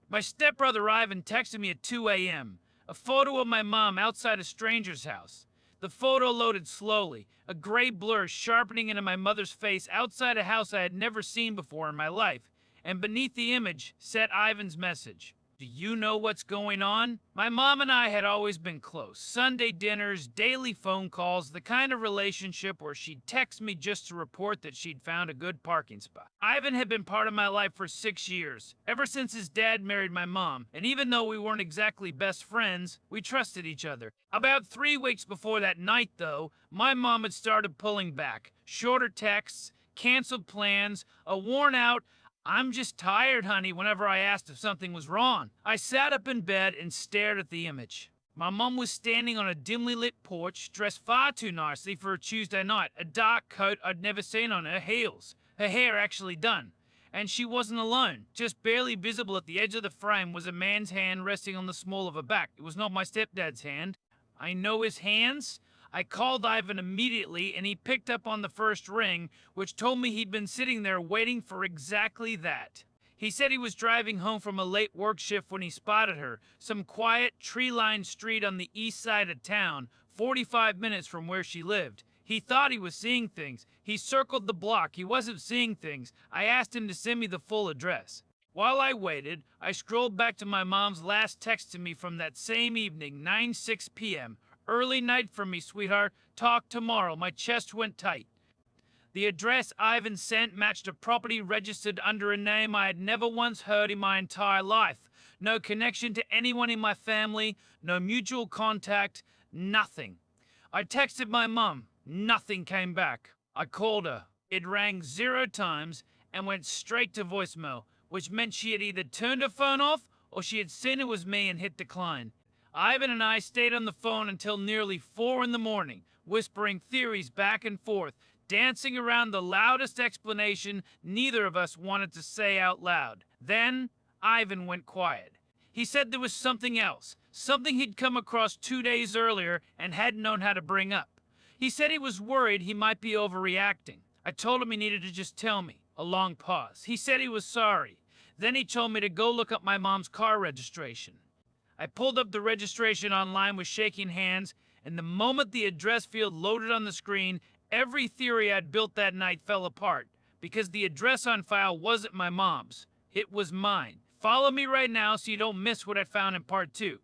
My stepbrother Ivan texted me at 2 a.m. A photo of my mom outside a stranger's house. The photo loaded slowly, a gray blur sharpening into my mother's face outside a house I had never seen before in my life, and beneath the image sat Ivan's message. Do you know what's going on? My mom and I had always been close. Sunday dinners, daily phone calls, the kind of relationship where she'd text me just to report that she'd found a good parking spot. Ivan had been part of my life for 6 years, ever since his dad married my mom, and even though we weren't exactly best friends, we trusted each other. About 3 weeks before that night, though, my mom had started pulling back. Shorter texts, canceled plans, a worn out, "I'm just tired, honey," whenever I asked if something was wrong. I sat up in bed and stared at the image. My mom was standing on a dimly lit porch, dressed far too nicely for a Tuesday night, a dark coat I'd never seen on her, heels, her hair actually done. And she wasn't alone. Just barely visible at the edge of the frame was a man's hand resting on the small of her back. It was not my stepdad's hand. I know his hands. I called Ivan immediately, and he picked up on the first ring, which told me he'd been sitting there waiting for exactly that. He said he was driving home from a late work shift when he spotted her, some quiet, tree-lined street on the east side of town, 45 minutes from where she lived. He thought he was seeing things. He circled the block. He wasn't seeing things. I asked him to send me the full address. While I waited, I scrolled back to my mom's last text to me from that same evening, 9:06 p.m. "Early night for me, sweetheart. Talk tomorrow." My chest went tight. The address Ivan sent matched a property registered under a name I had never once heard in my entire life. No connection to anyone in my family, no mutual contact, nothing. I texted my mom. Nothing came back. I called her. It rang 0 times and went straight to voicemail, which meant she had either turned her phone off or she had seen it was me and hit decline. Ivan and I stayed on the phone until nearly 4 in the morning, whispering theories back and forth, dancing around the loudest explanation neither of us wanted to say out loud. Then, Ivan went quiet. He said there was something else, something he'd come across 2 days earlier and hadn't known how to bring up. He said he was worried he might be overreacting. I told him he needed to just tell me. A long pause. He said he was sorry. Then he told me to go look up my mom's car registration. I pulled up the registration online with shaking hands, and the moment the address field loaded on the screen, every theory I'd built that night fell apart, because the address on file wasn't my mom's. It was mine. Follow me right now so you don't miss what I found in part 2.